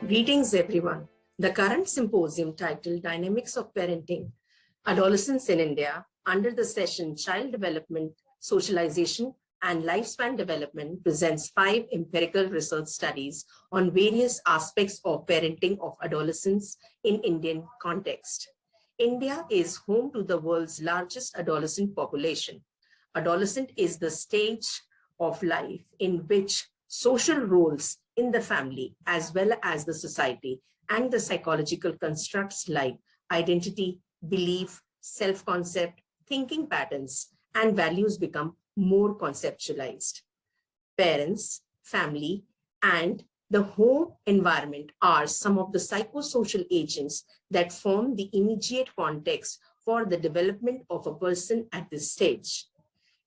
Greetings, everyone. The current symposium titled Dynamics of Parenting, Adolescents in India, under the session Child Development, Socialization, and Lifespan Development presents 5 empirical research studies on various aspects of parenting of adolescents in Indian context. India is home to the world's largest adolescent population. Adolescent is the stage of life in which social roles in the family, as well as the society, and the psychological constructs like identity, belief, self-concept, thinking patterns, and values become more conceptualized. Parents, family, and the home environment are some of the psychosocial agents that form the immediate context for the development of a person at this stage.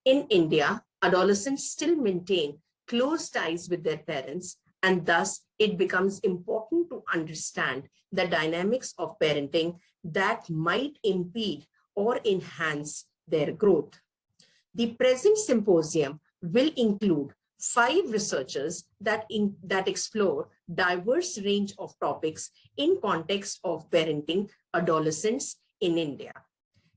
In India, adolescents still maintain close ties with their parents, and thus it becomes important to understand the dynamics of parenting that might impede or enhance their growth. The present symposium will include 5 researchers that explore diverse range of topics in context of parenting adolescents in India.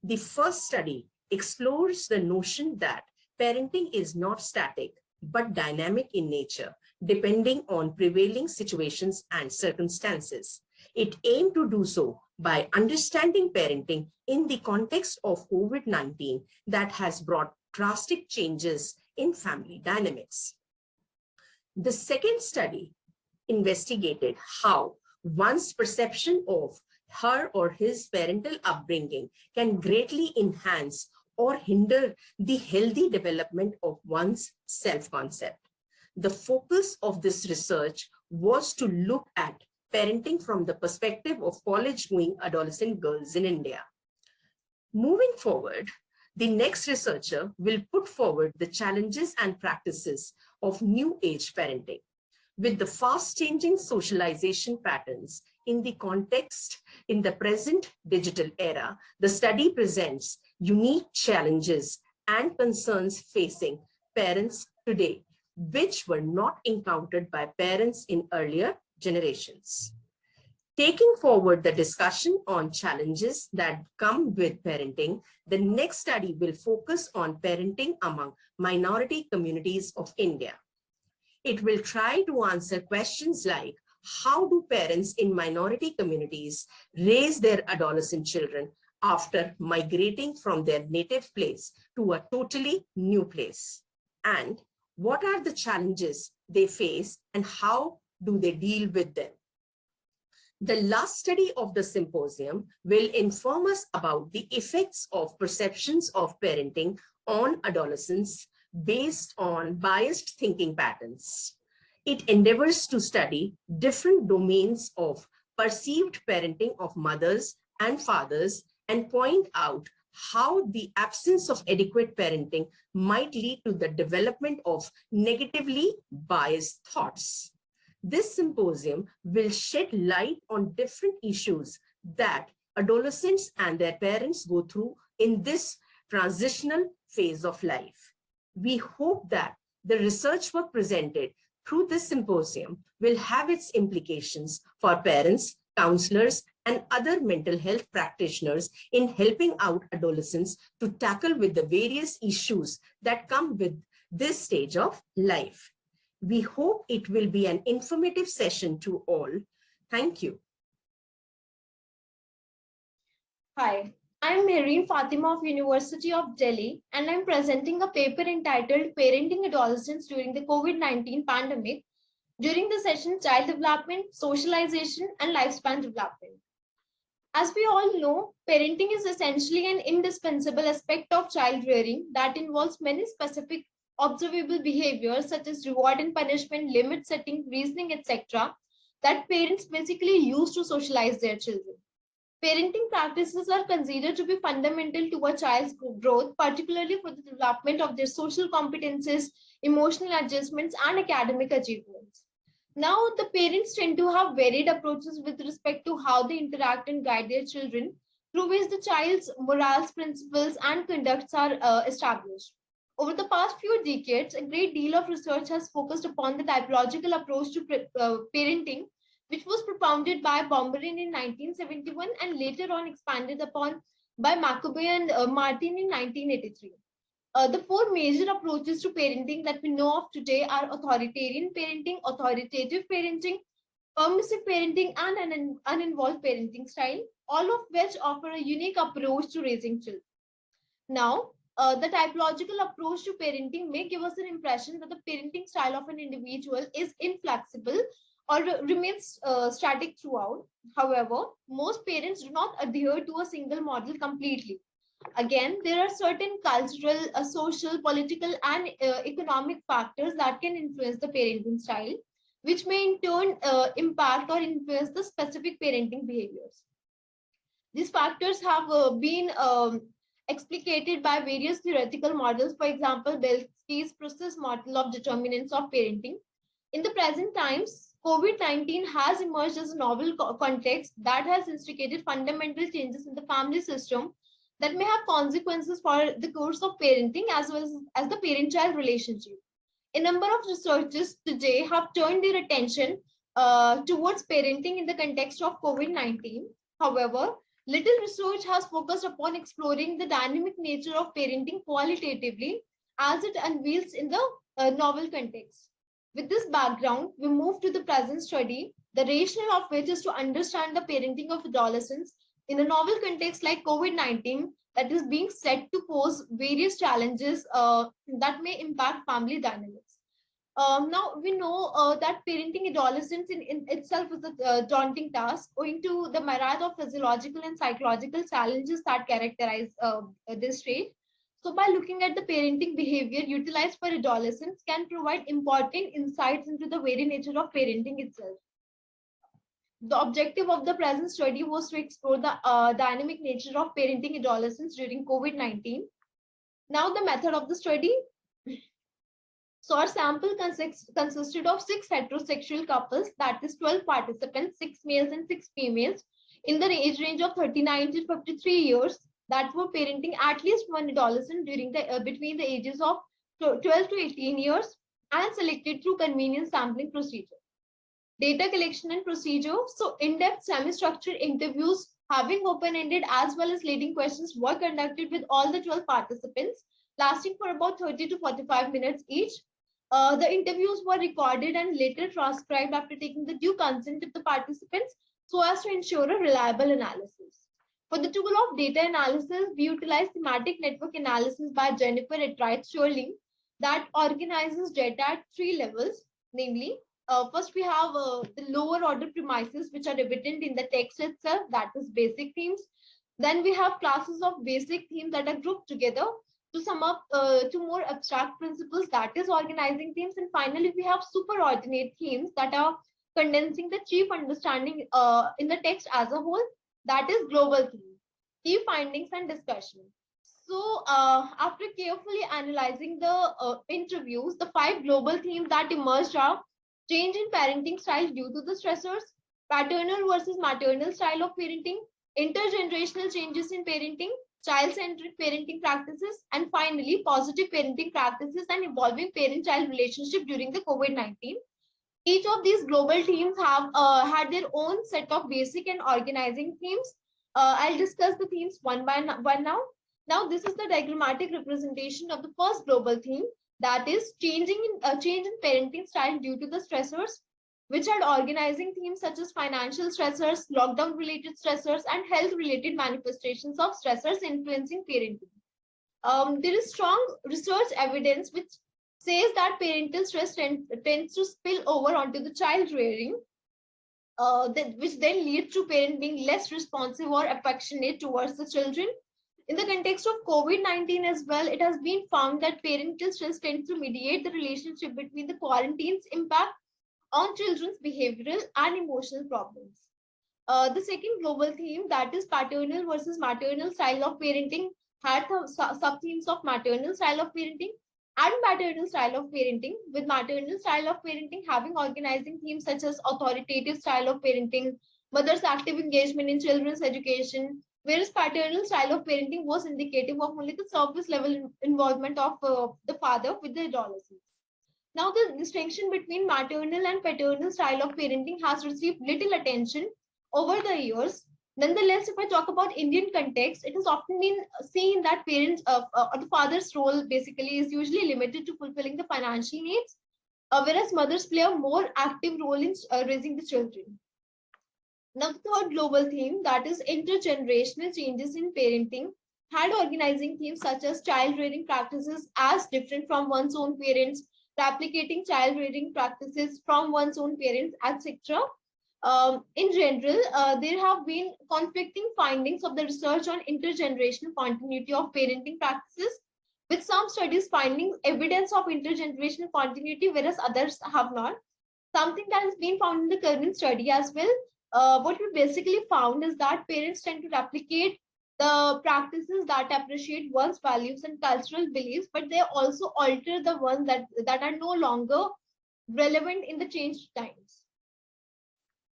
The first study explores the notion that parenting is not static, but dynamic in nature, depending on prevailing situations and circumstances. It aimed to do so by understanding parenting in the context of COVID-19 that has brought drastic changes in family dynamics. The second study investigated how one's perception of her or his parental upbringing can greatly enhance or hinder the healthy development of one's self-concept. The focus of this research was to look at parenting from the perspective of college-going adolescent girls in India. Moving forward, the next researcher will put forward the challenges and practices of new age parenting. With the fast-changing socialization patterns in the present digital era, the study presents unique challenges and concerns facing parents today, which were not encountered by parents in earlier generations. Taking forward the discussion on challenges that come with parenting, the next study will focus on parenting among minority communities of India. It will try to answer questions like, how do parents in minority communities raise their adolescent children after migrating from their native place to a totally new place? And what are the challenges they face and how do they deal with them? The last study of the symposium will inform us about the effects of perceptions of parenting on adolescents based on biased thinking patterns. It endeavors to study different domains of perceived parenting of mothers and fathers and point out how the absence of adequate parenting might lead to the development of negatively biased thoughts. This symposium will shed light on different issues that adolescents and their parents go through in this transitional phase of life. We hope that the research work presented through this symposium will have its implications for parents, counselors, and other mental health practitioners in helping out adolescents to tackle with the various issues that come with this stage of life. We hope it will be an informative session to all. Thank you. Hi, I'm Marine Fatima of University of Delhi, and I'm presenting a paper entitled Parenting Adolescents During the COVID-19 Pandemic during the session Child Development, Socialization, and Lifespan Development. As we all know, parenting is essentially an indispensable aspect of child rearing that involves many specific observable behaviors such as reward and punishment, limit setting, reasoning, etc., that parents basically use to socialize their children. Parenting practices are considered to be fundamental to a child's growth, particularly for the development of their social competences, emotional adjustments, and academic achievements. Now, the parents tend to have varied approaches with respect to how they interact and guide their children, through which the child's morals, principles, and conducts are established. Over the past few decades, a great deal of research has focused upon the typological approach to parenting which was propounded by Bomberin in 1971 and later on expanded upon by Maccabee and Martin in 1983. The four major approaches to parenting that we know of today are authoritarian parenting, authoritative parenting, permissive parenting, and an uninvolved parenting style, all of which offer a unique approach to raising children. Now, the typological approach to parenting may give us an impression that the parenting style of an individual is inflexible or remains static throughout. However, most parents do not adhere to a single model completely. Again, there are certain cultural, social, political, and economic factors that can influence the parenting style, which may in turn impact or influence the specific parenting behaviors. These factors have been explicated by various theoretical models. For example, Belsky's process model of determinants of parenting. In the present times, COVID-19 has emerged as a novel context that has instigated fundamental changes in the family system that may have consequences for the course of parenting as well as the parent-child relationship. A number of researchers today have turned their attention towards parenting in the context of COVID-19. However, little research has focused upon exploring the dynamic nature of parenting qualitatively as it unveils in the novel context. With this background, we move to the present study, the rationale of which is to understand the parenting of adolescents in a novel context like COVID-19 that is being set to pose various challenges that may impact family dynamics. Now, we know that parenting adolescents in itself is a daunting task owing to the myriad of physiological and psychological challenges that characterize this trait. So, by looking at the parenting behavior utilized for adolescents can provide important insights into the very nature of parenting itself. The objective of the present study was to explore the dynamic nature of parenting adolescents during COVID-19. Now, the method of the study. So our sample consisted of 6 heterosexual couples, that is 12 participants, 6 males and 6 females, in the age range of 39 to 53 years, that were parenting at least one adolescent during the between the ages of 12 to 18 years, and selected through convenience sampling procedure. Data collection and procedure. So in-depth semi-structured interviews having open-ended as well as leading questions were conducted with all the 12 participants, lasting for about 30 to 45 minutes each. The interviews were recorded and later transcribed after taking the due consent of the participants so as to ensure a reliable analysis. For the tool of data analysis, we utilize thematic network analysis by Jennifer Ettright-Sterling that organizes data at 3 levels, namely, first we have the lower order premises which are evident in the text itself, that is basic themes. Then we have classes of basic themes that are grouped together to sum up to more abstract principles, that is organizing themes. And finally, we have superordinate themes that are condensing the chief understanding in the text as a whole, that is global theme, key findings and discussion. So after carefully analyzing the interviews, the 5 global themes that emerged are change in parenting style due to the stressors, paternal versus maternal style of parenting, intergenerational changes in parenting, child-centric parenting practices, and finally, positive parenting practices and evolving parent-child relationship during the COVID-19. Each of these global themes have had their own set of basic and organizing themes. I'll discuss the themes one by one now. Now, this is the diagrammatic representation of the first global theme, that is change in parenting style due to the stressors, which had organizing themes such as financial stressors, lockdown related stressors, and health related manifestations of stressors influencing parenting. There is strong research evidence which says that parental stress tends to spill over onto the child rearing, which then leads to parent being less responsive or affectionate towards the children. In the context of COVID-19 as well, it has been found that parental stress tends to mediate the relationship between the quarantine's impact on children's behavioral and emotional problems. The second global theme, that is paternal versus maternal style of parenting, had sub-themes of maternal style of parenting and paternal style of parenting, with maternal style of parenting having organizing themes such as authoritative style of parenting, mother's active engagement in children's education, whereas paternal style of parenting was indicative of only the surface level involvement of the father with the adolescents. Now, the distinction between maternal and paternal style of parenting has received little attention over the years. Nonetheless, if I talk about Indian context, it has often been seen that parents, the father's role basically is usually limited to fulfilling the financial needs, whereas mothers play a more active role in raising the children. Now, the third global theme, that is intergenerational changes in parenting, had organizing themes such as child rearing practices as different from one's own parents, replicating child rearing practices from one's own parents, etc. In general, there have been conflicting findings of the research on intergenerational continuity of parenting practices, with some studies finding evidence of intergenerational continuity, whereas others have not. Something that has been found in the current study as well. What we basically found is that parents tend to replicate the practices that appreciate one's values and cultural beliefs, but they also alter the ones that are no longer relevant in the changed times.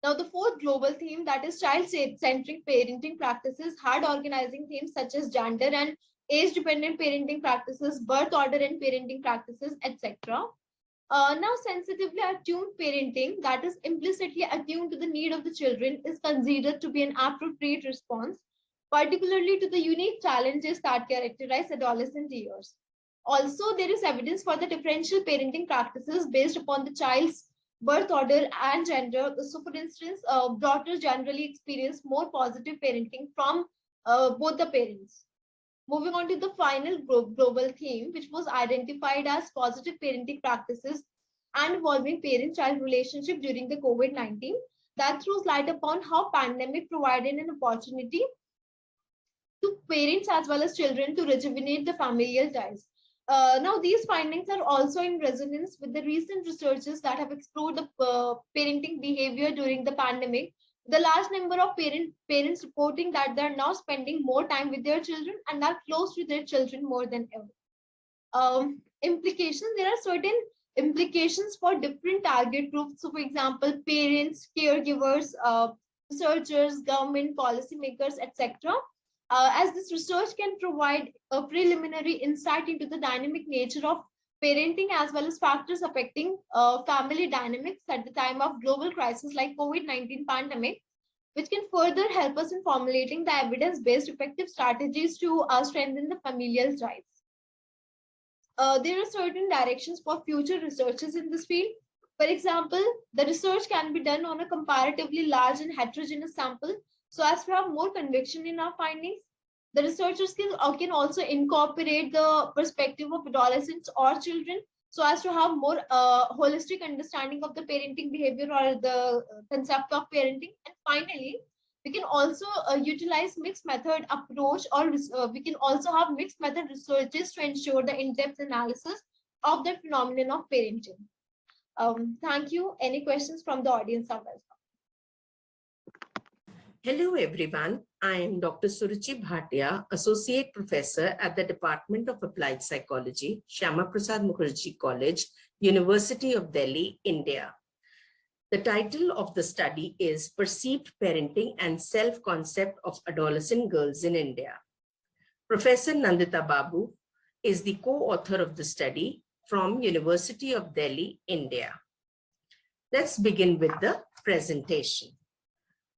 Now, the fourth global theme, that is child-centric parenting practices, had organizing themes such as gender and age-dependent parenting practices, birth order and parenting practices, etc. Now, sensitively attuned parenting, that is implicitly attuned to the need of the children, is considered to be an appropriate response, particularly to the unique challenges that characterize adolescent years. Also, there is evidence for the differential parenting practices based upon the child's birth order and gender. So, for instance, daughters generally experience more positive parenting from both the parents. Moving on to the final global theme, which was identified as positive parenting practices and evolving parent-child relationship during the COVID-19, that throws light upon how pandemic provided an opportunity to parents as well as children to rejuvenate the familial ties. Now, these findings are also in resonance with the recent researches that have explored the parenting behavior during the pandemic. The large number of parents reporting that they're now spending more time with their children and are close to their children more than ever. Implications, there are certain implications for different target groups. So, for example, parents, caregivers, researchers, government, policymakers, etc. As this research can provide a preliminary insight into the dynamic nature of parenting as well as factors affecting family dynamics at the time of global crisis like COVID-19 pandemic, which can further help us in formulating the evidence-based effective strategies to strengthen the familial ties. There are certain directions for future researches in this field. For example, the research can be done on a comparatively large and heterogeneous sample so as to have more conviction in our findings. The researchers can also incorporate the perspective of adolescents or children so as to have more holistic understanding of the parenting behavior or the concept of parenting. And finally, we can also utilize mixed method approach, or we can also have mixed method researches to ensure the in-depth analysis of the phenomenon of parenting. Thank you. Any questions from the audience? Hello, everyone. I am Dr. Suruchi Bhatia, Associate Professor at the Department of Applied Psychology, Shyama Prasad Mukherjee College, University of Delhi, India. The title of the study is Perceived Parenting and Self-Concept of Adolescent Girls in India. Professor Nandita Babu is the co-author of the study from University of Delhi, India. Let's begin with the presentation.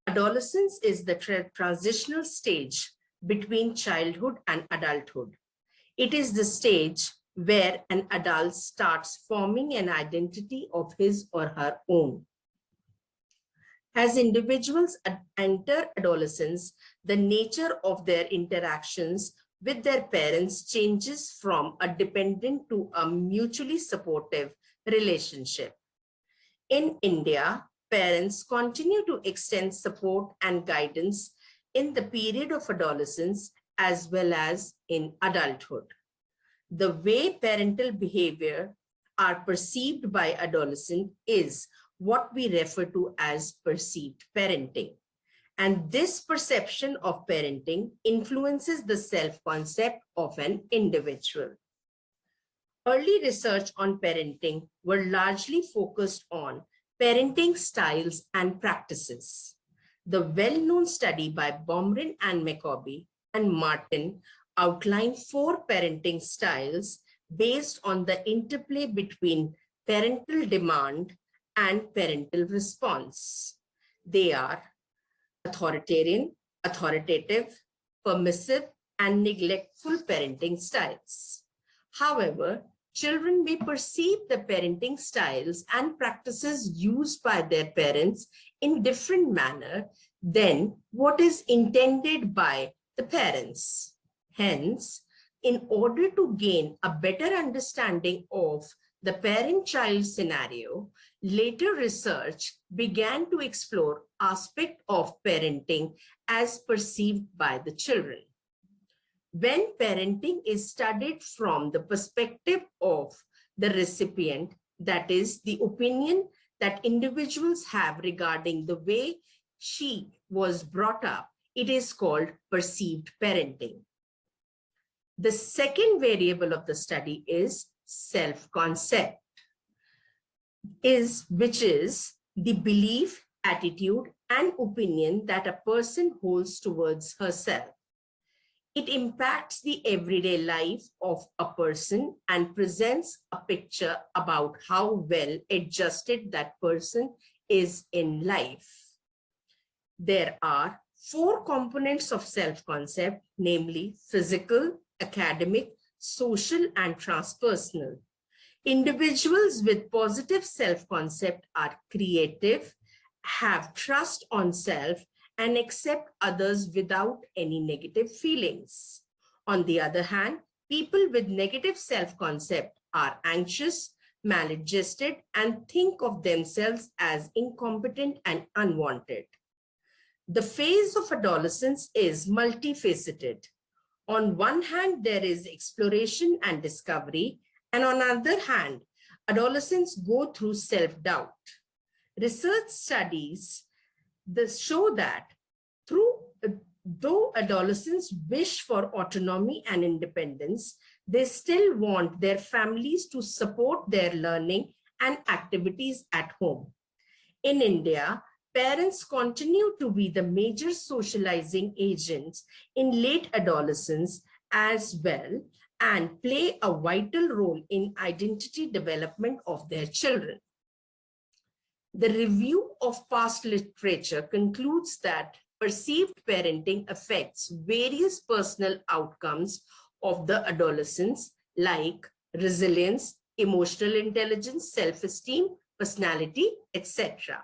Adolescence is the transitional stage between childhood and adulthood. It is the stage where an adult starts forming an identity of his or her own. As individuals enter adolescence, the nature of their interactions with their parents changes from a dependent to a mutually supportive relationship. In India, parents continue to extend support and guidance in the period of adolescence as well as in adulthood. The way parental behavior are perceived by adolescents is what we refer to as perceived parenting. And this perception of parenting influences the self-concept of an individual. Early research on parenting were largely focused on parenting styles and practices. The well-known study by Bomrin and McCoby and Martin outlined 4 parenting styles based on the interplay between parental demand, and parental response. They are authoritarian, authoritative, permissive, and neglectful parenting styles. However, children may perceive the parenting styles and practices used by their parents in different manner than what is intended by the parents. Hence, in order to gain a better understanding of the parent-child scenario, later research began to explore aspects of parenting as perceived by the children. When parenting is studied from the perspective of the recipient, that is, the opinion that individuals have regarding the way she was brought up, it is called perceived parenting. The second variable of the study is self-concept, which is the belief, attitude, and opinion that a person holds towards herself. It impacts the everyday life of a person and presents a picture about how well adjusted that person is in life. There are 4 components of self-concept, namely physical, academic, social, and transpersonal. Individuals with positive self-concept are creative, have trust on self, and accept others without any negative feelings. On the other hand, people with negative self-concept are anxious, maladjusted, and think of themselves as incompetent and unwanted. The phase of adolescence is multifaceted. On one hand, there is exploration and discovery, and on the other hand, adolescents go through self-doubt. Research studies show that though adolescents wish for autonomy and independence, they still want their families to support their learning and activities at home. In India, parents continue to be the major socializing agents in late adolescence as well and play a vital role in identity development of their children. The review of past literature concludes that perceived parenting affects various personal outcomes of the adolescents like resilience, emotional intelligence, self-esteem, personality, etc.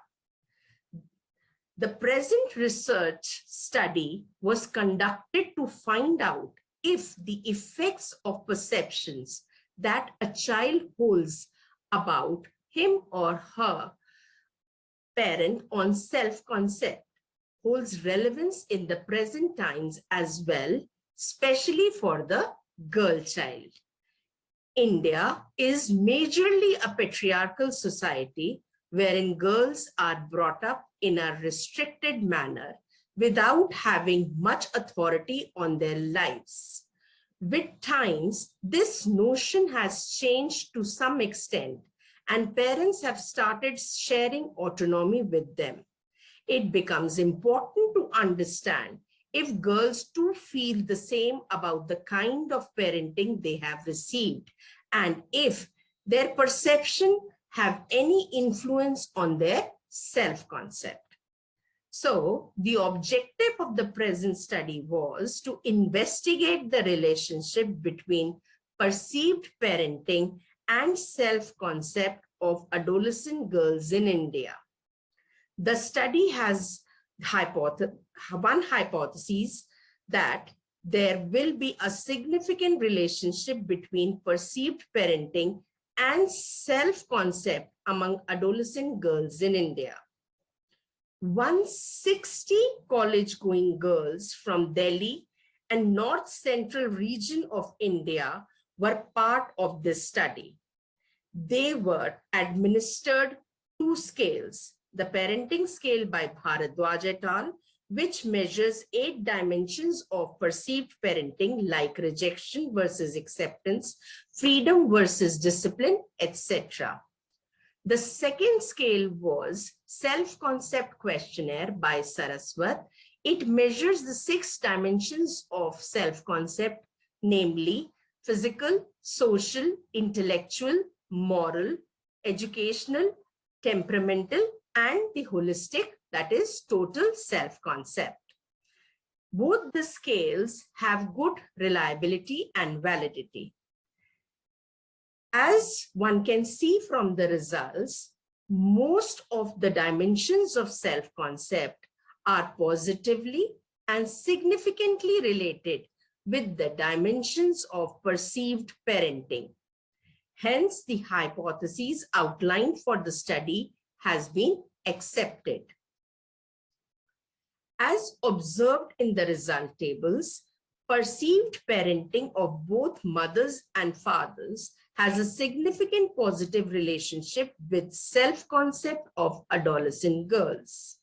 The present research study was conducted to find out if the effects of perceptions that a child holds about him or her parent on self-concept holds relevance in the present times as well, especially for the girl child. India is majorly a patriarchal society wherein girls are brought up in a restricted manner without having much authority on their lives. With times, this notion has changed to some extent, and parents have started sharing autonomy with them. It becomes important to understand if girls too feel the same about the kind of parenting they have received, and if their perception have any influence on their self-concept. So the objective of the present study was to investigate the relationship between perceived parenting and self-concept of adolescent girls in India. The study has one hypothesis that there will be a significant relationship between perceived parenting and self-concept among adolescent girls in India. 160 college-going girls from Delhi and North Central region of India were part of this study. They were administered 2 scales, the parenting scale by Bharadwaj et al., which measures 8 dimensions of perceived parenting like rejection versus acceptance, freedom versus discipline, etc. The second scale was self-concept questionnaire by Saraswat. It measures the 6 dimensions of self-concept, namely physical, social, intellectual, moral, educational, temperamental, and the holistic, that is total self-concept. Both the scales have good reliability and validity. As one can see from the results, most of the dimensions of self-concept are positively and significantly related with the dimensions of perceived parenting. Hence, the hypothesis outlined for the study has been accepted. As observed in the result tables, perceived parenting of both mothers and fathers has a significant positive relationship with self-concept of adolescent girls.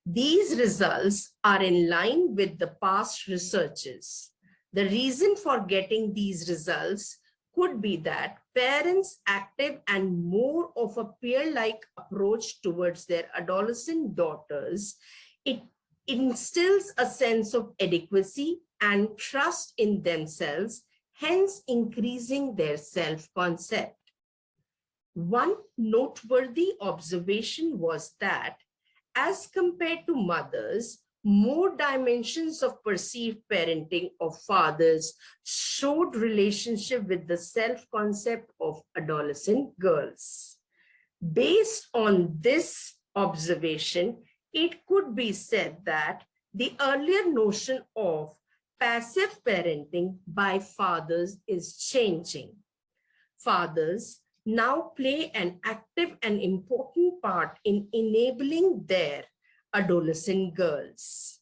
These results are in line with the past researches. The reason for getting these results could be that parents' active and more of a peer-like approach towards their adolescent daughters, it instills a sense of adequacy and trust in themselves, hence increasing their self-concept. One noteworthy observation was that, as compared to mothers, more dimensions of perceived parenting of fathers showed relationship with the self-concept of adolescent girls. Based on this observation, it could be said that the earlier notion of passive parenting by fathers is changing. Fathers now play an active and important part in enabling their adolescent girls.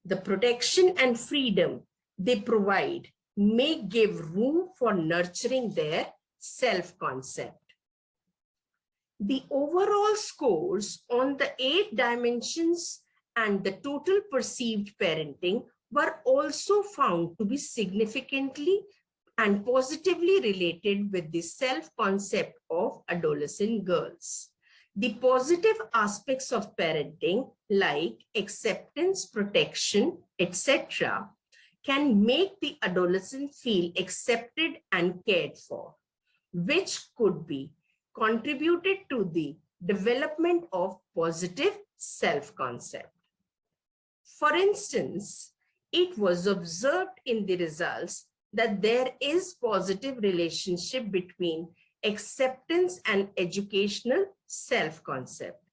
The protection and freedom they provide may give room for nurturing their self-concept. The overall scores on the 8 dimensions and the total perceived parenting were also found to be significantly and positively related with the self-concept of adolescent girls. The positive aspects of parenting, like acceptance, protection, etc., can make the adolescent feel accepted and cared for, which could be contributed to the development of positive self-concept. For instance, it was observed in the results that there is positive relationship between acceptance and educational self-concept.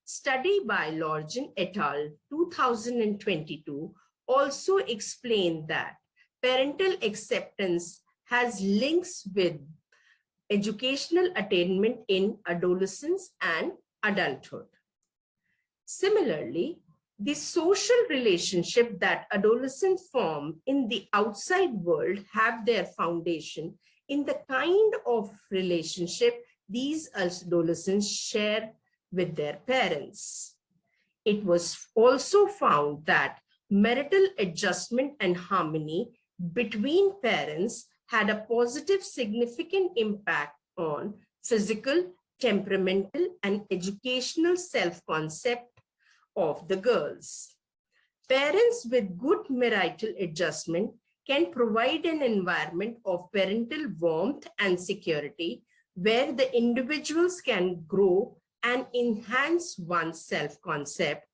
Study by Lorgen et al. 2022 also explained that parental acceptance has links with educational attainment in adolescence and adulthood. Similarly, the social relationship that adolescents form in the outside world have their foundation in the kind of relationship these adolescents share with their parents. It was also found that marital adjustment and harmony between parents had a positive, significant impact on physical, temperamental, and educational self-concept of the girls. Parents with good marital adjustment can provide an environment of parental warmth and security where the individuals can grow and enhance one's self-concept,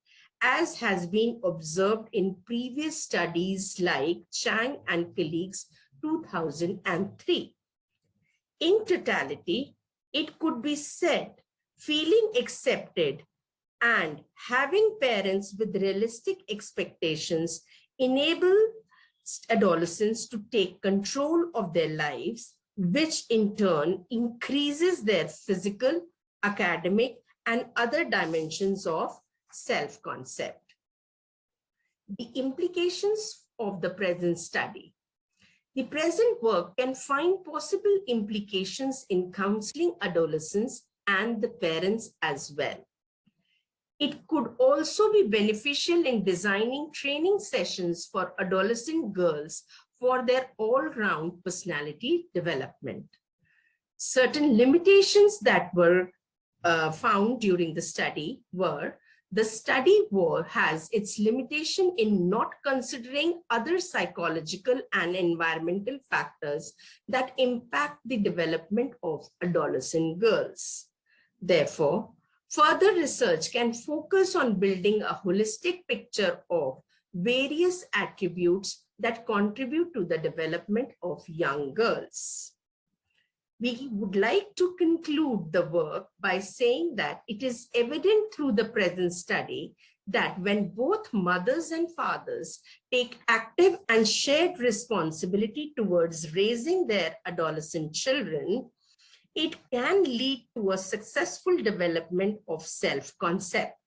as has been observed in previous studies like Chang and colleagues 2003. In totality, it could be said feeling accepted and having parents with realistic expectations enable adolescents to take control of their lives, which in turn increases their physical, academic, and other dimensions of self-concept. The implications of the present study. The present work can find possible implications in counseling adolescents and the parents as well. It could also be beneficial in designing training sessions for adolescent girls for their all-round personality development. Certain limitations that were found during the study were: the study has its limitation in not considering other psychological and environmental factors that impact the development of adolescent girls. Therefore, further research can focus on building a holistic picture of various attributes that contribute to the development of young girls. We would like to conclude the work by saying that it is evident through the present study that when both mothers and fathers take active and shared responsibility towards raising their adolescent children, it can lead to a successful development of self-concept.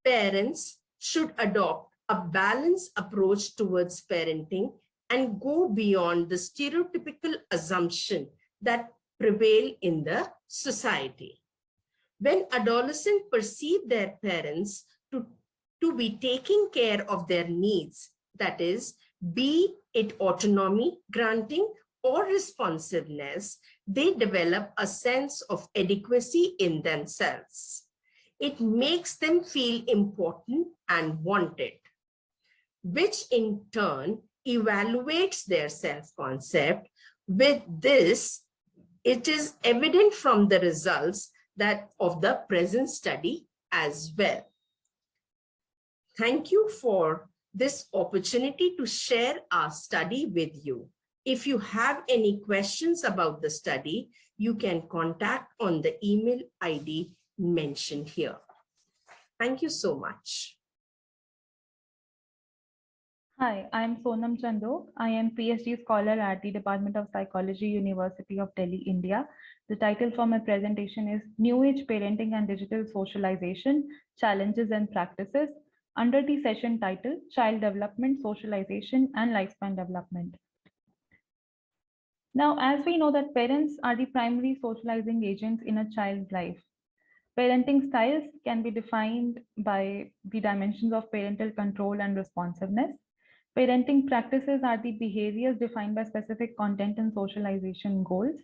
Parents should adopt a balanced approach towards parenting and go beyond the stereotypical assumption that prevail in the society. When adolescents perceive their parents to be taking care of their needs, that is, be it autonomy, granting, or responsiveness, they develop a sense of adequacy in themselves. It makes them feel important and wanted, which in turn evaluates their self-concept. With this, it is evident from the results that of the present study as well. Thank you for this opportunity to share our study with you. If you have any questions about the study, you can contact on the email ID mentioned here. Thank you so much. Hi, I am Sonam Chandok. I am PhD scholar at the Department of Psychology, University of Delhi, India. The title for my presentation is New Age Parenting and Digital Socialization, Challenges and Practices, under the session title, Child Development, Socialization and Lifespan Development. Now, as we know that parents are the primary socializing agents in a child's life, parenting styles can be defined by the dimensions of parental control and responsiveness. Parenting practices are the behaviors defined by specific content and socialization goals.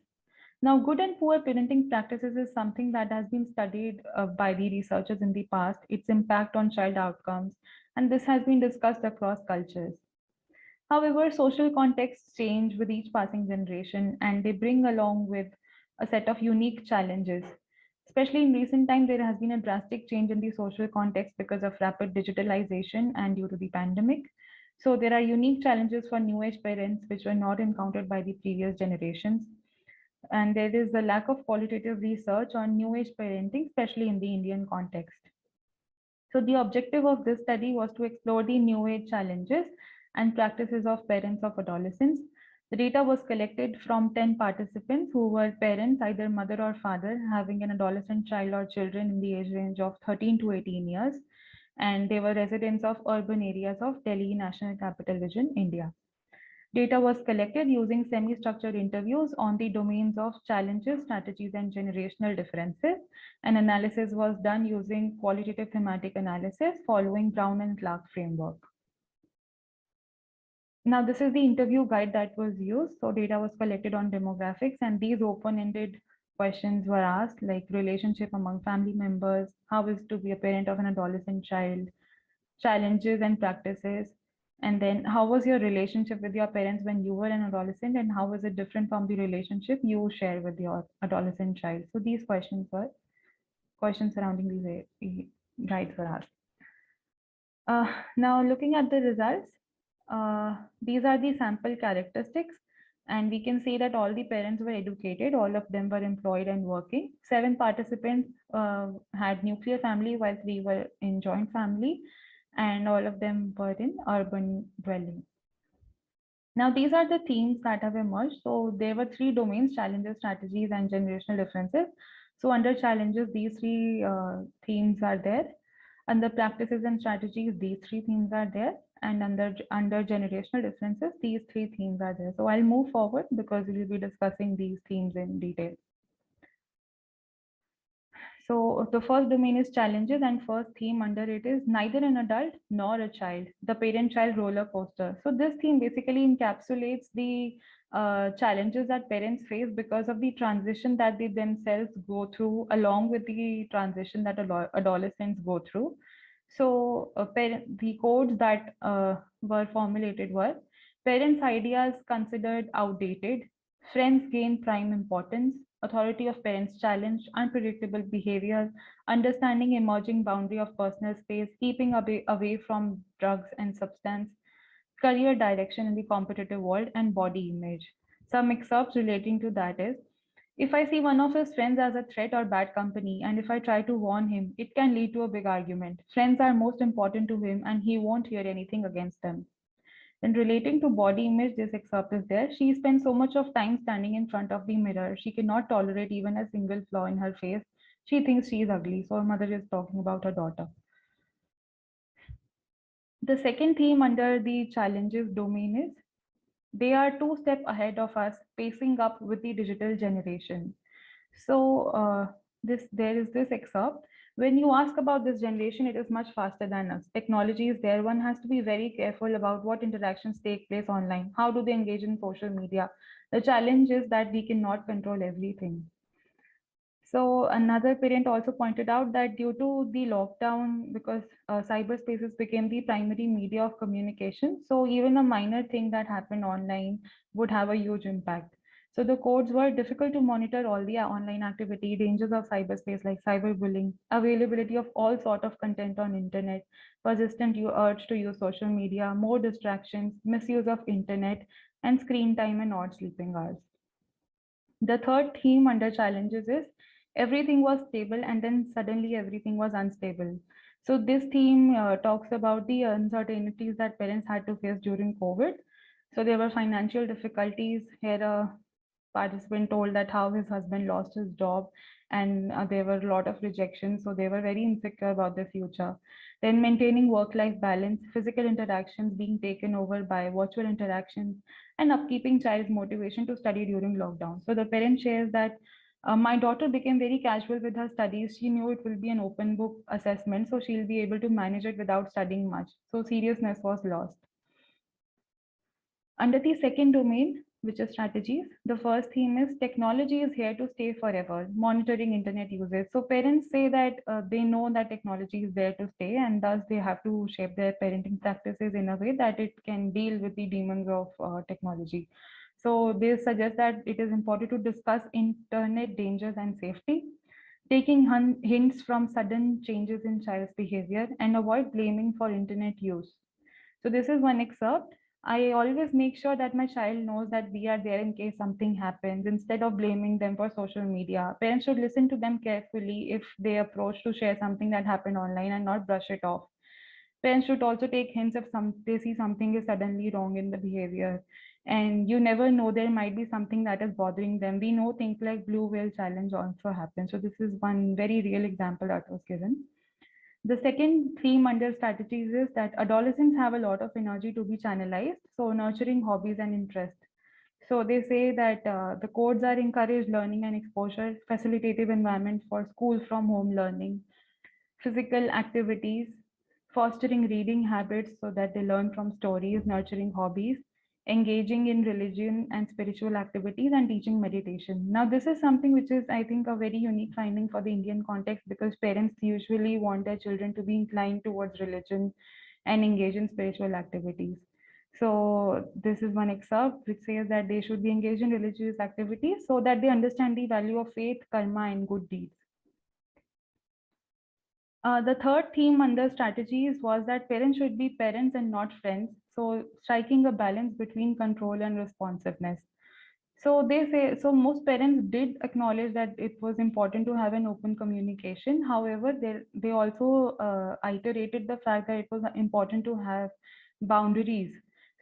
Now, good and poor parenting practices is something that has been studied by the researchers in the past, its impact on child outcomes, and this has been discussed across cultures. However, social contexts change with each passing generation, and they bring along with a set of unique challenges. Especially in recent times, there has been a drastic change in the social context because of rapid digitalization and due to the pandemic. So there are unique challenges for new age parents which were not encountered by the previous generations. And there is a lack of qualitative research on new age parenting, especially in the Indian context. So the objective of this study was to explore the new age challenges and practices of parents of adolescents. The data was collected from 10 participants who were parents, either mother or father, having an adolescent child or children in the age range of 13 to 18 years. And they were residents of urban areas of Delhi, National Capital Region, India. Data was collected using semi-structured interviews on the domains of challenges, strategies, and generational differences. An analysis was done using qualitative thematic analysis following Brown and Clark framework. Now, this is the interview guide that was used. So data was collected on demographics, and these open-ended questions were asked, like relationship among family members, how is to be a parent of an adolescent child, challenges and practices, and then how was your relationship with your parents when you were an adolescent, and how was it different from the relationship you share with your adolescent child. So these questions were questions surrounding these guides were asked. Now looking at the results, these are the sample characteristics, and we can see that all the parents were educated, all of them were employed and working. 7 participants had nuclear family while 3 were in joint family, and all of them were in urban dwelling. Now, these are the themes that have emerged. So there were 3 domains: challenges, strategies, and generational differences. So under challenges, these 3 themes are there. Under practices and strategies, these 3 themes are there. And under generational differences, these 3 themes are there. So I'll move forward because we'll be discussing these themes in detail. So the first domain is challenges, and first theme under it is neither an adult nor a child, the parent-child roller coaster. So this theme basically encapsulates the challenges that parents face because of the transition that they themselves go through, along with the transition that adolescents go through. So the codes that were formulated were: parents' ideas considered outdated, friends gain prime importance, authority of parents challenged, unpredictable behavior, understanding emerging boundary of personal space, keeping away from drugs and substance, career direction in the competitive world, and body image. Some excerpts relating to that is, if I see one of his friends as a threat or bad company, and if I try to warn him, it can lead to a big argument. Friends are most important to him, and he won't hear anything against them. And relating to body image, this excerpt is there. She spends so much of time standing in front of the mirror. She cannot tolerate even a single flaw in her face. She thinks she is ugly. So her mother is talking about her daughter. The second theme under the challenges domain is they are two steps ahead of us, pacing up with the digital generation. So there is this excerpt. When you ask about this generation, it is much faster than us. Technology is there. One has to be very careful about what interactions take place online. How do they engage in social media? The challenge is that we cannot control everything. So another parent also pointed out that due to the lockdown, because cyberspaces became the primary media of communication, so even a minor thing that happened online would have a huge impact. So the codes were difficult to monitor all the online activity, dangers of cyberspace like cyberbullying, availability of all sort of content on internet, persistent urge to use social media, more distractions, misuse of internet, and screen time and odd sleeping hours. The third theme under challenges is everything was stable and then suddenly everything was unstable. So this theme talks about the uncertainties that parents had to face during COVID. So there were financial difficulties. Here a participant told that how his husband lost his job, and there were a lot of rejections. So they were very insecure about the future. Then maintaining work-life balance, physical interactions being taken over by virtual interactions, and upkeeping child's motivation to study during lockdown. So the parent shares that my daughter became very casual with her studies. She knew it will be an open book assessment, so she'll be able to manage it without studying much. So seriousness was lost. Under the second domain, which is strategies, the first theme is technology is here to stay forever, monitoring internet usage. So parents say that they know that technology is there to stay, and thus they have to shape their parenting practices in a way that it can deal with the demons of technology. So they suggest that it is important to discuss internet dangers and safety, taking hints from sudden changes in child's behavior, and avoid blaming for internet use. So this is one excerpt. I always make sure that my child knows that we are there in case something happens instead of blaming them for social media. Parents should listen to them carefully if they approach to share something that happened online and not brush it off. Parents should also take hints if they see something is suddenly wrong in the behavior. And you never know, there might be something that is bothering them. We know things like blue whale challenge also happen. So this is one very real example that was given. The second theme under strategies is that adolescents have a lot of energy to be channelized, so nurturing hobbies and interest. So they say that the codes are encourage learning and exposure, facilitative environment for school from home learning, physical activities, fostering reading habits so that they learn from stories, nurturing hobbies, engaging in religion and spiritual activities, and teaching meditation. Now, this is something which is, I think, a very unique finding for the Indian context, because parents usually want their children to be inclined towards religion and engage in spiritual activities. So this is one excerpt which says that they should be engaged in religious activities so that they understand the value of faith, karma, and good deeds. The third theme under strategies was that parents should be parents and not friends. So striking a balance between control and responsiveness. So they say, so most parents did acknowledge that it was important to have an open communication. However, they also iterated the fact that it was important to have boundaries.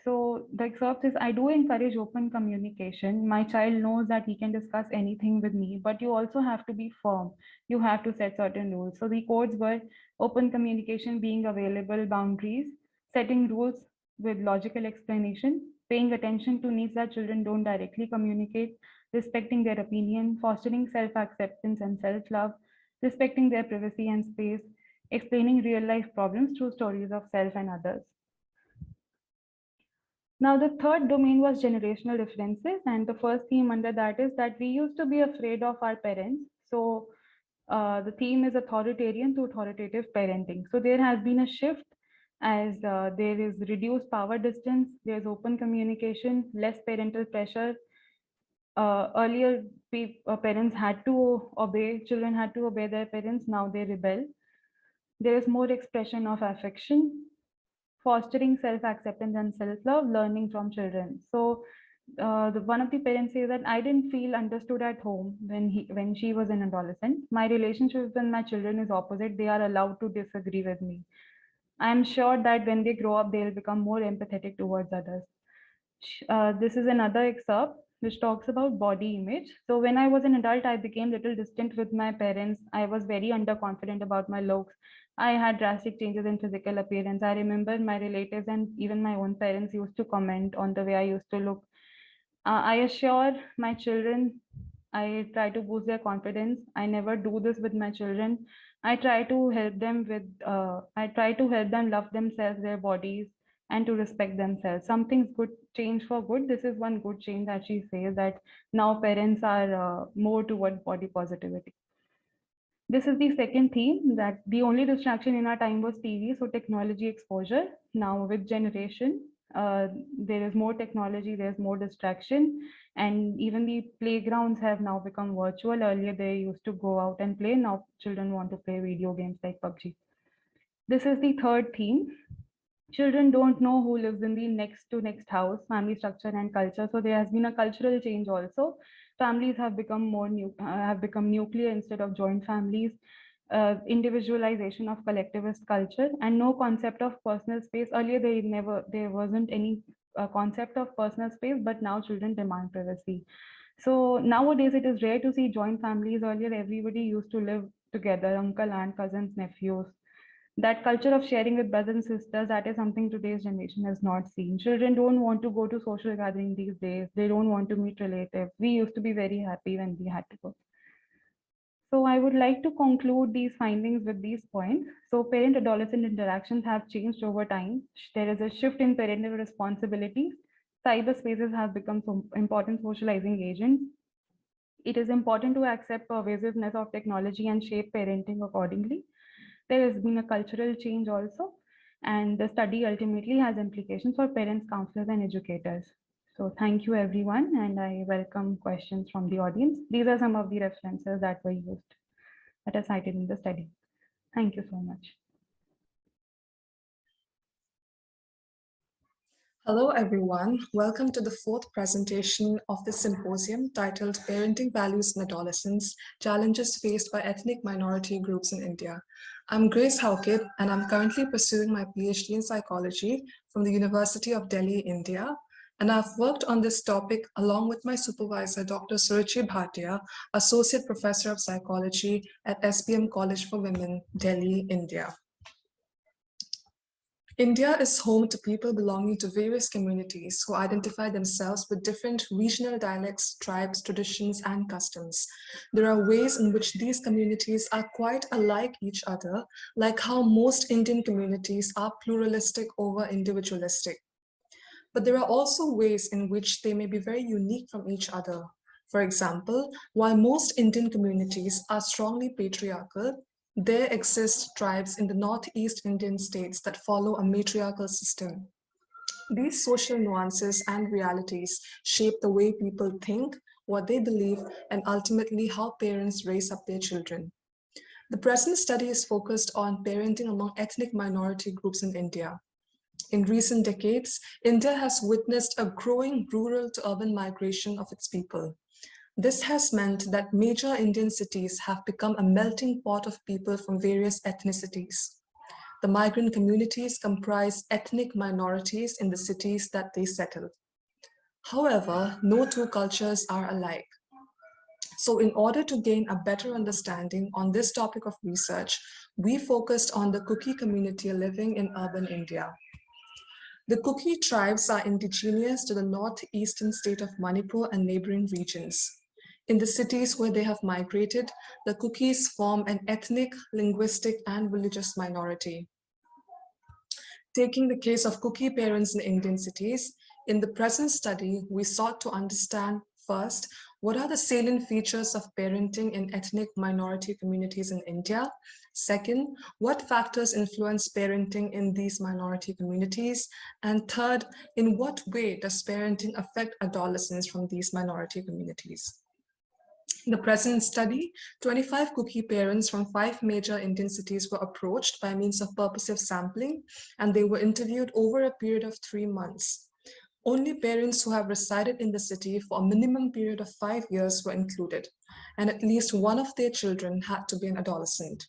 So the excerpt is, I do encourage open communication. My child knows that he can discuss anything with me, but you also have to be firm. You have to set certain rules. So the codes were open communication being available, boundaries, setting rules with logical explanation, paying attention to needs that children don't directly communicate, respecting their opinion, fostering self-acceptance and self-love, respecting their privacy and space, explaining real-life problems through stories of self and others. Now, the third domain was generational differences, and the first theme under that is that we used to be afraid of our parents. So the theme is authoritarian to authoritative parenting. So there has been a shift as there is reduced power distance, there's open communication, less parental pressure, Earlier, parents had to obey, children had to obey their parents, now they rebel. There is more expression of affection, fostering self-acceptance and self-love, learning from children. So one of the parents says that I didn't feel understood at home when she was an adolescent. My relationship with my children is opposite. They are allowed to disagree with me. I am sure that when they grow up, they'll become more empathetic towards others. This is another excerpt which talks about body image. So when I was an adult, I became little distant with my parents. I was very underconfident about my looks. I had drastic changes in physical appearance. I remember my relatives and even my own parents used to comment on the way I used to look. I assure my children, I try to boost their confidence. I never do this with my children. I try to help them love themselves, their bodies, and to respect themselves. Something's good change for good. This is one good change that she says, that now parents are more toward body positivity. This is the second theme, that the only distraction in our time was TV, so technology exposure. Now with generation, there is more technology, there's more distraction, and even the playgrounds have now become virtual. Earlier they used to go out and play, now children want to play video games like PUBG. This is the third theme. Children don't know who lives in the next to next house, family structure and culture. So there has been a cultural change also. Families have become nuclear instead of joint families. Individualization of collectivist culture, and no concept of personal space. Earlier there wasn't any concept of personal space, but now children demand privacy. So nowadays it is rare to see joint families. Earlier everybody used to live together, uncle, aunt, cousins, nephews. That culture of sharing with brothers and sisters, that is something today's generation has not seen. Children don't want to go to social gathering these days. They don't want to meet relatives. We used to be very happy when we had to go. So I would like to conclude these findings with these points. So parent-adolescent interactions have changed over time. There is a shift in parental responsibilities. Cyberspaces have become some important socializing agents. It is important to accept pervasiveness of technology and shape parenting accordingly. There has been a cultural change also, and the study ultimately has implications for parents, counselors, and educators. So thank you everyone, and I welcome questions from the audience. These are some of the references that were used, that are cited in the study. Thank you so much. Hello, everyone. Welcome to the fourth presentation of the symposium titled Parenting Values in Adolescence, Challenges Faced by Ethnic Minority Groups in India. I'm Grace Haukid, and I'm currently pursuing my PhD in psychology from the University of Delhi, India. And I've worked on this topic along with my supervisor, Dr. Suruchi Bhatia, Associate Professor of Psychology at SBM College for Women, Delhi, India. India is home to people belonging to various communities who identify themselves with different regional dialects, tribes, traditions, and customs. There are ways in which these communities are quite unlike each other, like how most Indian communities are pluralistic over individualistic. But there are also ways in which they may be very unique from each other. For example, while most Indian communities are strongly patriarchal, there exist tribes in the Northeast Indian states that follow a matriarchal system. These social nuances and realities shape the way people think, what they believe, and ultimately how parents raise up their children. The present study is focused on parenting among ethnic minority groups in India. In recent decades, India has witnessed a growing rural to urban migration of its people. This has meant that major Indian cities have become a melting pot of people from various ethnicities. The migrant communities comprise ethnic minorities in the cities that they settle. However, no two cultures are alike. So in order to gain a better understanding on this topic of research, we focused on the Kuki community living in urban India. The Kuki tribes are indigenous to the northeastern state of Manipur and neighboring regions. In the cities where they have migrated, the Kukis form an ethnic, linguistic, and religious minority. Taking the case of Kuki parents in Indian cities, in the present study, we sought to understand first, What are the salient features of parenting in ethnic minority communities in India? Second, what factors influence parenting in these minority communities? And third, in what way does parenting affect adolescents from these minority communities? In the present study, 25 cookie parents from 5 major Indian cities were approached by means of purposive sampling, and they were interviewed over a period of 3 months. Only parents who have resided in the city for a minimum period of 5 years were included, and at least one of their children had to be an adolescent.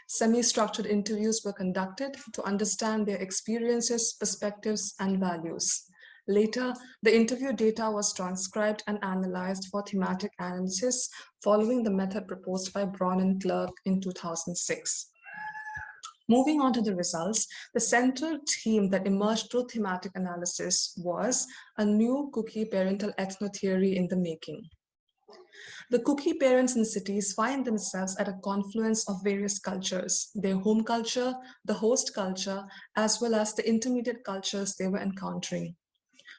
Semi-structured interviews were conducted to understand their experiences, perspectives, and values. Later, the interview data was transcribed and analyzed for thematic analysis following the method proposed by Braun and Clerk in 2006. Moving on to the results, the central theme that emerged through thematic analysis was a new cookie parental ethnotheory in the making. The cookie parents in cities find themselves at a confluence of various cultures, their home culture, the host culture, as well as the intermediate cultures they were encountering.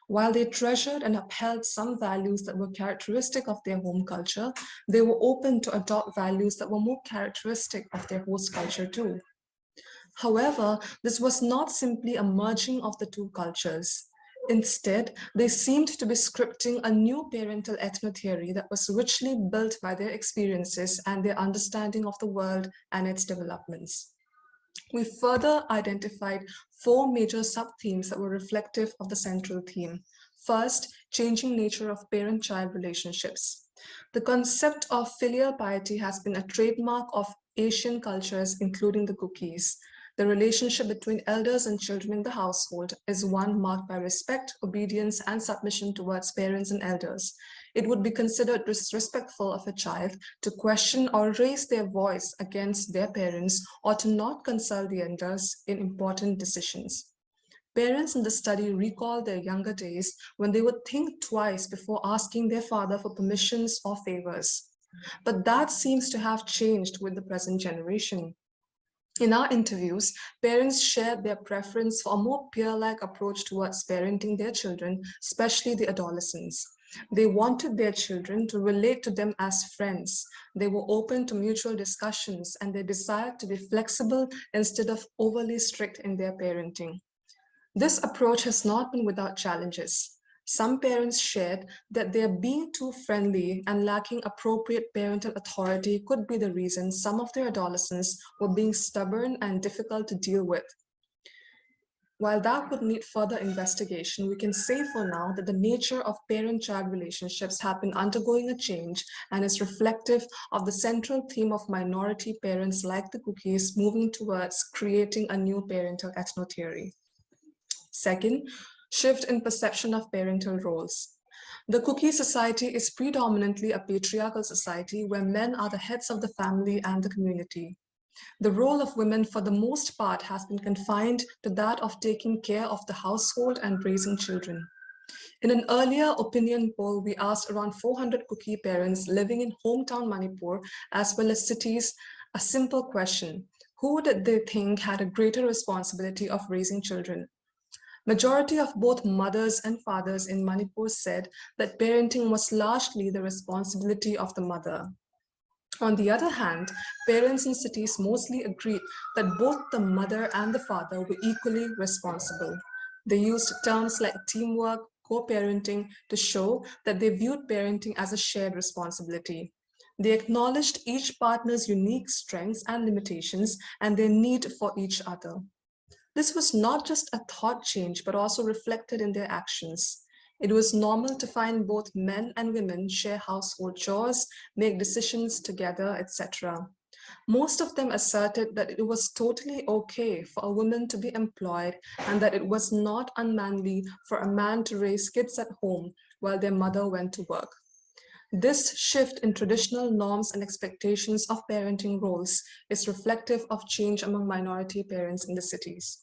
While they treasured and upheld some values that were characteristic of their home culture, they were open to adopt values that were more characteristic of their host culture too. However, this was not simply a merging of the two cultures. Instead, they seemed to be scripting a new parental ethnotheory that was richly built by their experiences and their understanding of the world and its developments. We further identified 4 major sub-themes that were reflective of the central theme. First, changing nature of parent-child relationships. The concept of filial piety has been a trademark of Asian cultures, including the cookies. The relationship between elders and children in the household is one marked by respect, obedience, and submission towards parents and elders. It would be considered disrespectful of a child to question or raise their voice against their parents or to not consult the elders in important decisions. Parents in the study recall their younger days when they would think twice before asking their father for permissions or favors. But that seems to have changed with the present generation. In our interviews, parents shared their preference for a more peer-like approach towards parenting their children, especially the adolescents. They wanted their children to relate to them as friends. They were open to mutual discussions, and they desired to be flexible instead of overly strict in their parenting. This approach has not been without challenges. Some parents shared that their being too friendly and lacking appropriate parental authority could be the reason some of their adolescents were being stubborn and difficult to deal with. While that would need further investigation, we can say for now that the nature of parent-child relationships have been undergoing a change and is reflective of the central theme of minority parents like the cookies moving towards creating a new parental ethnotheory. Second, shift in perception of parental roles. The cookie society is predominantly a patriarchal society where men are the heads of the family and the community. The role of women for the most part has been confined to that of taking care of the household and raising children. In an earlier opinion poll, we asked around 400 cookie parents living in hometown Manipur as well as cities a simple question: who did they think had a greater responsibility of raising children? Majority of both mothers and fathers in Manipur said that parenting was largely the responsibility of the mother. On the other hand, parents in cities mostly agreed that both the mother and the father were equally responsible. They used terms like teamwork, co-parenting to show that they viewed parenting as a shared responsibility. They acknowledged each partner's unique strengths and limitations and their need for each other. This was not just a thought change, but also reflected in their actions. It was normal to find both men and women share household chores, make decisions together, etc. Most of them asserted that it was totally okay for a woman to be employed and that it was not unmanly for a man to raise kids at home while their mother went to work. This shift in traditional norms and expectations of parenting roles is reflective of change among minority parents in the cities.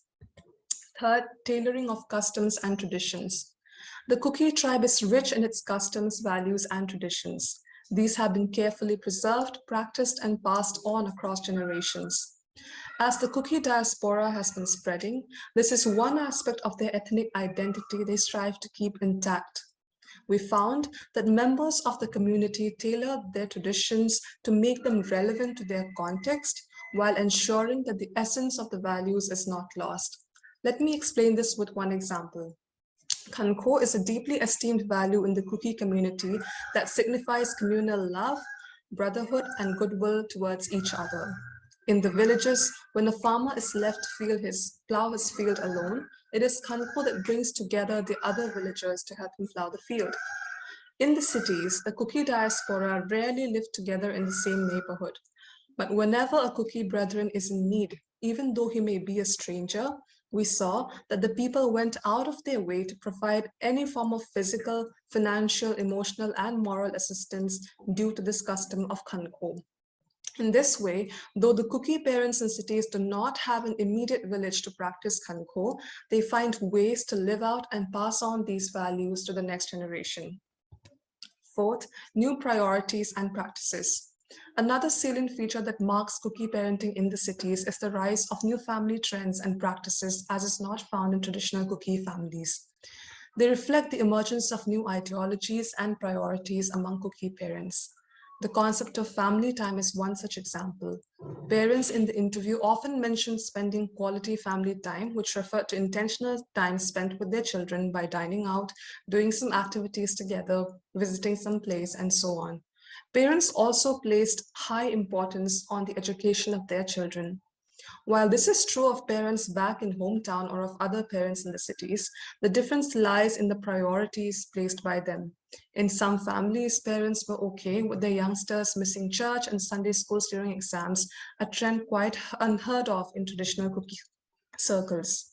Third, tailoring of customs and traditions. The Kuki tribe is rich in its customs, values, and traditions. These have been carefully preserved, practiced, and passed on across generations. As the Kuki diaspora has been spreading, this is one aspect of their ethnic identity they strive to keep intact. We found that members of the community tailored their traditions to make them relevant to their context while ensuring that the essence of the values is not lost. Let me explain this with one example. Kanko is a deeply esteemed value in the Kuki community that signifies communal love, brotherhood, and goodwill towards each other. In the villages, when a farmer is left to plow his field alone, it is Kanko that brings together the other villagers to help him plow the field. In the cities, the Kuki diaspora rarely live together in the same neighborhood. But whenever a Kuki brethren is in need, even though he may be a stranger, we saw that the people went out of their way to provide any form of physical, financial, emotional, and moral assistance due to this custom of Kanko. In this way, though the Kuki parents in cities do not have an immediate village to practice Kanko, they find ways to live out and pass on these values to the next generation. Fourth, new priorities and practices. Another salient feature that marks Kuki parenting in the cities is the rise of new family trends and practices as is not found in traditional Kuki families. They reflect the emergence of new ideologies and priorities among Kuki parents. The concept of family time is one such example. Parents in the interview often mention spending quality family time, which referred to intentional time spent with their children by dining out, doing some activities together, visiting some place, and so on. Parents also placed high importance on the education of their children. While this is true of parents back in hometown or of other parents in the cities, the difference lies in the priorities placed by them. In some families, parents were okay with their youngsters missing church and Sunday schools during exams, a trend quite unheard of in traditional Kuki circles.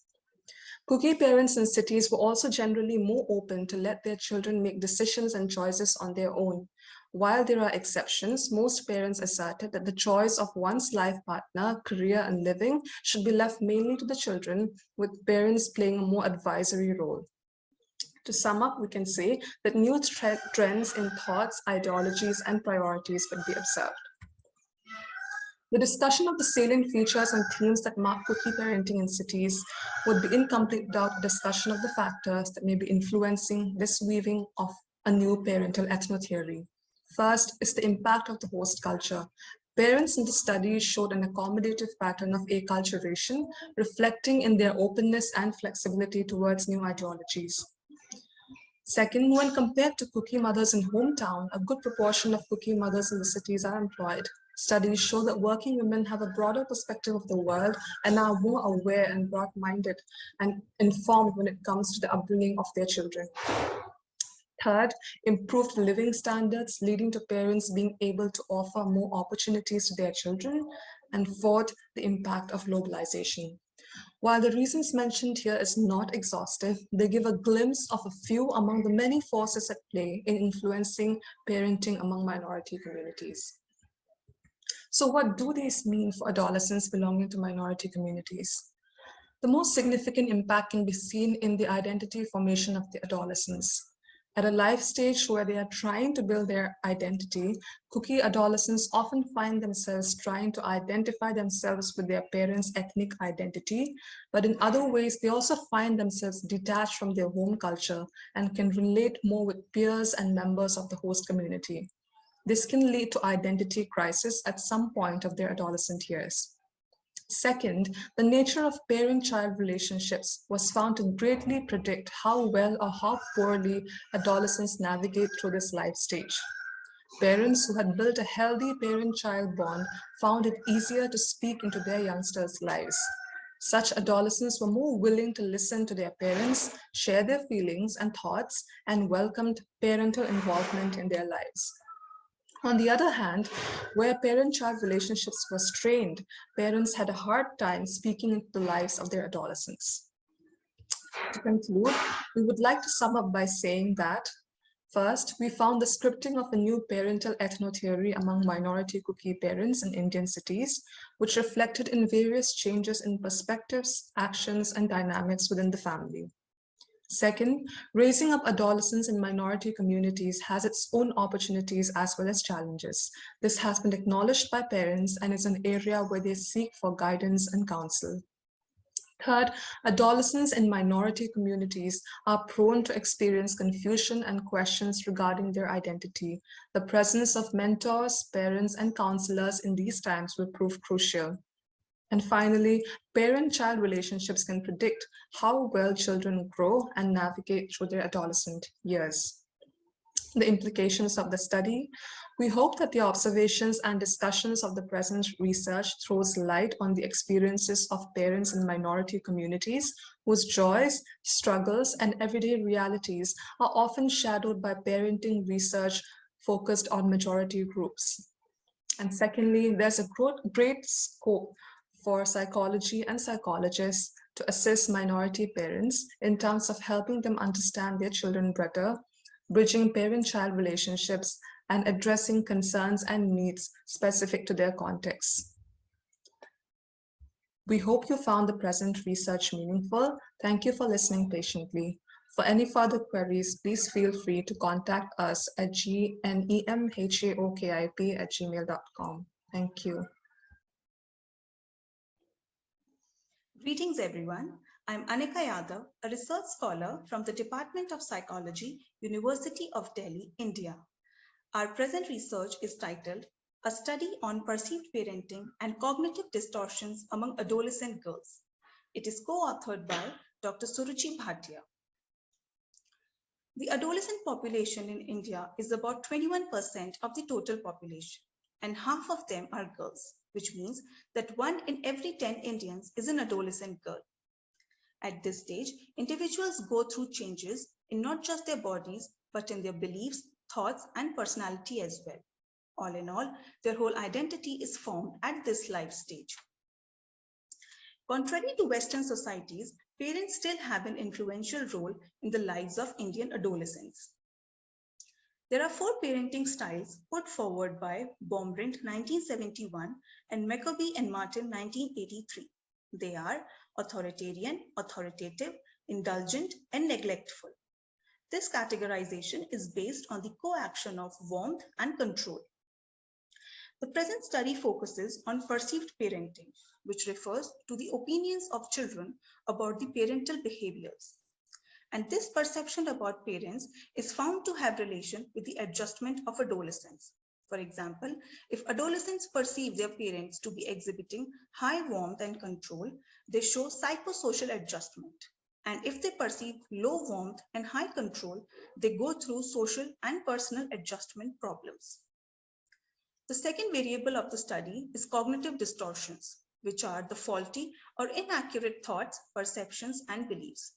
Kuki parents in cities were also generally more open to let their children make decisions and choices on their own. While there are exceptions, most parents asserted that the choice of one's life partner, career, and living should be left mainly to the children, with parents playing a more advisory role. To sum up, we can say that new trends in thoughts, ideologies, and priorities could be observed. The discussion of the salient features and themes that mark Kuki parenting in cities would be incomplete without a discussion of the factors that may be influencing this weaving of a new parental ethnotheory. First is the impact of the host culture. Parents in the study showed an accommodative pattern of acculturation, reflecting in their openness and flexibility towards new ideologies. Second, when compared to Kuki mothers in hometown, a good proportion of Kuki mothers in the cities are employed. Studies show that working women have a broader perspective of the world and are more aware and broad-minded and informed when it comes to the upbringing of their children. Third, improved living standards leading to parents being able to offer more opportunities to their children. And fourth, the impact of globalization. While the reasons mentioned here is not exhaustive, they give a glimpse of a few among the many forces at play in influencing parenting among minority communities. So what do these mean for adolescents belonging to minority communities? The most significant impact can be seen in the identity formation of the adolescents. At a life stage where they are trying to build their identity, Kuki adolescents often find themselves trying to identify themselves with their parents' ethnic identity, but in other ways, they also find themselves detached from their home culture and can relate more with peers and members of the host community. This can lead to identity crisis at some point of their adolescent years. Second, the nature of parent-child relationships was found to greatly predict how well or how poorly adolescents navigate through this life stage. Parents who had built a healthy parent-child bond found it easier to speak into their youngsters' lives. Such adolescents were more willing to listen to their parents, share their feelings and thoughts, and welcomed parental involvement in their lives. On the other hand, where parent-child relationships were strained, parents had a hard time speaking into the lives of their adolescents. To conclude, we would like to sum up by saying that, first, we found the scripting of a new parental ethnotheory among minority Kuki parents in Indian cities, which reflected in various changes in perspectives, actions, and dynamics within the family. Second, raising up adolescents in minority communities has its own opportunities as well as challenges. This has been acknowledged by parents and is an area where they seek for guidance and counsel. Third, adolescents in minority communities are prone to experience confusion and questions regarding their identity. The presence of mentors, parents, and counselors in these times will prove crucial. And finally, parent-child relationships can predict how well children grow and navigate through their adolescent years. The implications of the study. We hope that the observations and discussions of the present research throws light on the experiences of parents in minority communities whose joys, struggles, and everyday realities are often shadowed by parenting research focused on majority groups. And secondly, there's a great scope for psychology and psychologists to assist minority parents in terms of helping them understand their children better, bridging parent-child relationships, and addressing concerns and needs specific to their context. We hope you found the present research meaningful. Thank you for listening patiently. For any further queries, please feel free to contact us at gnemhaokip@gmail.com. Thank you. Greetings, everyone. I'm Anika Yadav, a research scholar from the Department of Psychology, University of Delhi, India. Our present research is titled, A Study on Perceived Parenting and Cognitive Distortions Among Adolescent Girls. It is co-authored by Dr. Suruchi Bhatia. The adolescent population in India is about 21% of the total population, and half of them are girls, which means that 1 in every 10 Indians is an adolescent girl. At this stage, individuals go through changes in not just their bodies, but in their beliefs, thoughts, and personality as well. All in all, their whole identity is formed at this life stage. Contrary to Western societies, parents still have an influential role in the lives of Indian adolescents. There are 4 parenting styles put forward by Baumrind 1971 and McCoby and Martin 1983. They are authoritarian, authoritative, indulgent, and neglectful. This categorization is based on the co-action of warmth and control. The present study focuses on perceived parenting, which refers to the opinions of children about the parental behaviors. And this perception about parents is found to have relation with the adjustment of adolescents. For example, if adolescents perceive their parents to be exhibiting high warmth and control, they show psychosocial adjustment. And if they perceive low warmth and high control, they go through social and personal adjustment problems. The second variable of the study is cognitive distortions, which are the faulty or inaccurate thoughts, perceptions, and beliefs.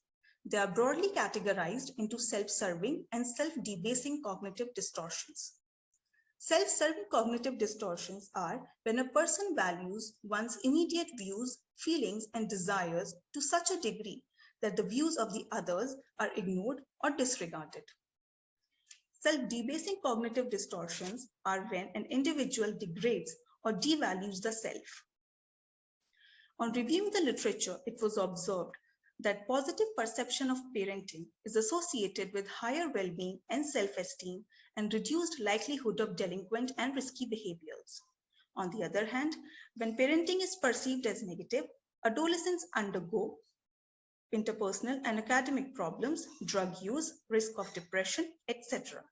They are broadly categorized into self-serving and self-debasing cognitive distortions. Self-serving cognitive distortions are when a person values one's immediate views, feelings, and desires to such a degree that the views of the others are ignored or disregarded. Self-debasing cognitive distortions are when an individual degrades or devalues the self. On reviewing the literature, it was observed that positive perception of parenting is associated with higher well-being and self-esteem and reduced likelihood of delinquent and risky behaviors. On the other hand, when parenting is perceived as negative, adolescents undergo interpersonal and academic problems, drug use, risk of depression, etc.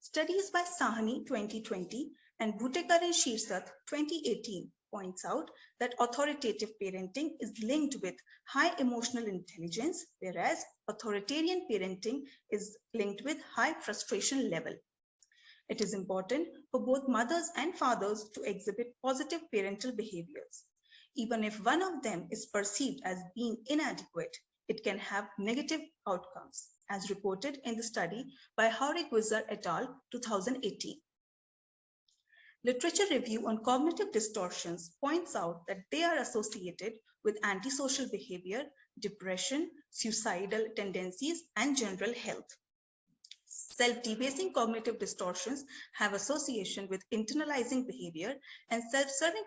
Studies by Sahani 2020 and Bhutekar and Shirsat 2018 points out that authoritative parenting is linked with high emotional intelligence, whereas authoritarian parenting is linked with high frustration level. It is important for both mothers and fathers to exhibit positive parental behaviors. Even if one of them is perceived as being inadequate, it can have negative outcomes, as reported in the study by Hauregwizar et al. 2018. Literature review on cognitive distortions points out that they are associated with antisocial behavior, depression, suicidal tendencies, and general health. Self-debasing cognitive distortions have association with internalizing behavior, and self-serving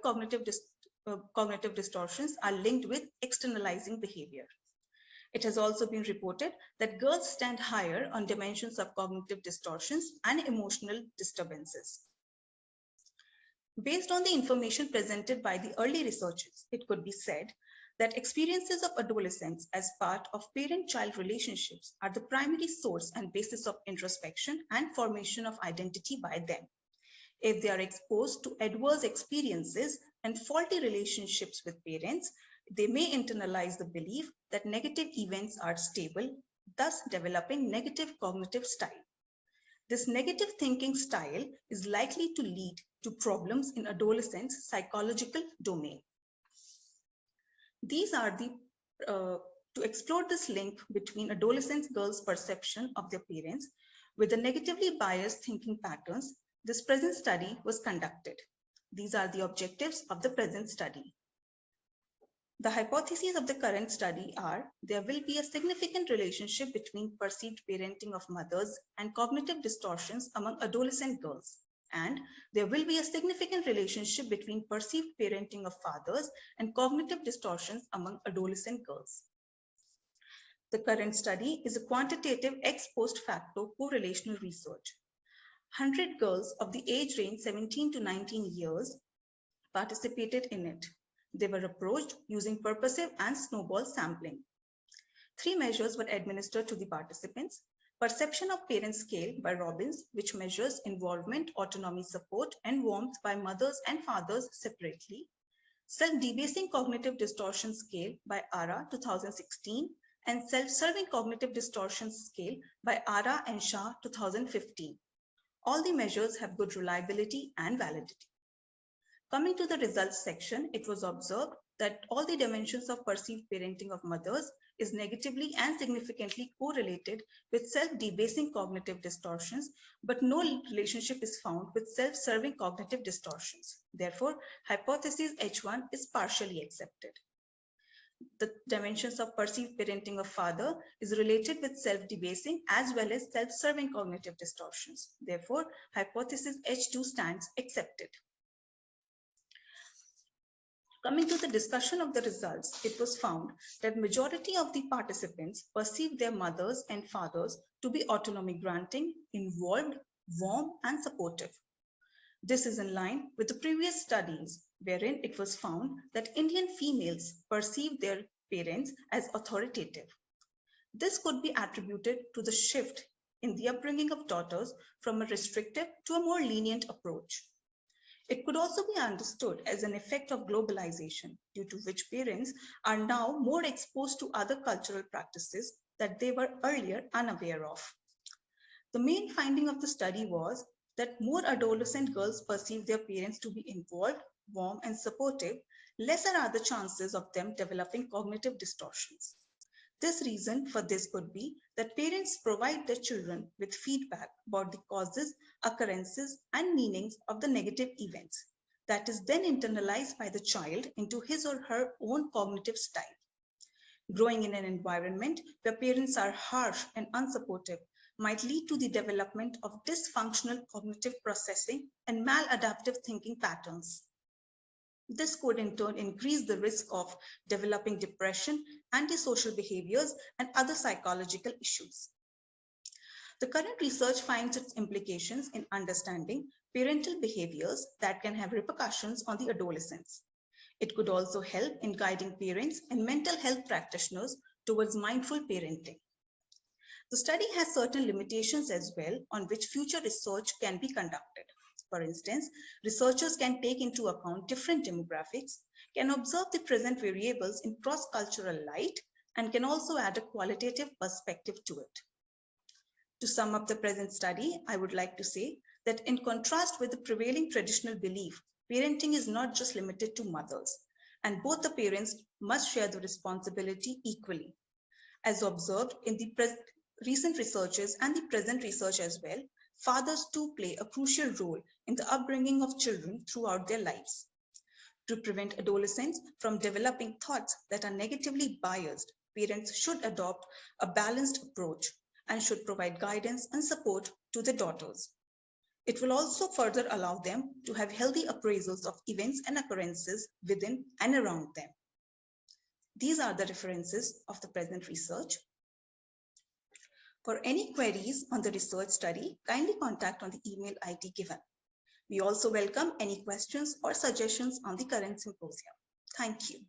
cognitive distortions are linked with externalizing behavior. It has also been reported that girls stand higher on dimensions of cognitive distortions and emotional disturbances. Based on the information presented by the early researchers, it could be said that experiences of adolescents as part of parent-child relationships are the primary source and basis of introspection and formation of identity by them. If they are exposed to adverse experiences and faulty relationships with parents, they may internalize the belief that negative events are stable, thus developing negative cognitive style. This negative thinking style is likely to lead to problems in adolescents' psychological domain. These are to explore this link between adolescent girls' perception of their parents with the negatively biased thinking patterns, this present study was conducted. These are the objectives of the present study. The hypotheses of the current study are there will be a significant relationship between perceived parenting of mothers and cognitive distortions among adolescent girls. And there will be a significant relationship between perceived parenting of fathers and cognitive distortions among adolescent girls. The current study is a quantitative ex post facto correlational research. 100 girls of the age range 17 to 19 years participated in it. They were approached using purposive and snowball sampling. 3 measures were administered to the participants. Perception of parent scale by Robbins, which measures involvement, autonomy, support, and warmth by mothers and fathers separately. Self-debasing cognitive distortion scale by ARA 2016, and self-serving cognitive distortion scale by ARA and Shah 2015. All the measures have good reliability and validity. Coming to the results section, it was observed that all the dimensions of perceived parenting of mothers is negatively and significantly correlated with self-debasing cognitive distortions, but no relationship is found with self-serving cognitive distortions. Therefore, hypothesis H1 is partially accepted. The dimensions of perceived parenting of father is related with self-debasing as well as self-serving cognitive distortions. Therefore, hypothesis H2 stands accepted. Coming to the discussion of the results, it was found that majority of the participants perceived their mothers and fathers to be autonomy granting, involved, warm, and supportive. This is in line with the previous studies wherein it was found that Indian females perceive their parents as authoritative. This could be attributed to the shift in the upbringing of daughters from a restrictive to a more lenient approach. It could also be understood as an effect of globalization, due to which parents are now more exposed to other cultural practices that they were earlier unaware of. The main finding of the study was that more adolescent girls perceive their parents to be involved, warm, and supportive, lesser are the chances of them developing cognitive distortions. This reason for this could be that parents provide their children with feedback about the causes, occurrences, and meanings of the negative events that is then internalized by the child into his or her own cognitive style. Growing in an environment where parents are harsh and unsupportive might lead to the development of dysfunctional cognitive processing and maladaptive thinking patterns. This could in turn increase the risk of developing depression, antisocial behaviors, and other psychological issues. The current research finds its implications in understanding parental behaviors that can have repercussions on the adolescents. It could also help in guiding parents and mental health practitioners towards mindful parenting. The study has certain limitations as well on which future research can be conducted. For instance, researchers can take into account different demographics, can observe the present variables in cross-cultural light, and can also add a qualitative perspective to it. To sum up the present study, I would like to say that in contrast with the prevailing traditional belief, parenting is not just limited to mothers, and both the parents must share the responsibility equally. As observed in the recent researches and the present research as well, fathers too play a crucial role in the upbringing of children throughout their lives. To prevent adolescents from developing thoughts that are negatively biased, parents should adopt a balanced approach and should provide guidance and support to their daughters. It will also further allow them to have healthy appraisals of events and occurrences within and around them. These are the references of the present research. For any queries on the research study, kindly contact on the email ID given. We also welcome any questions or suggestions on the current symposium. Thank you.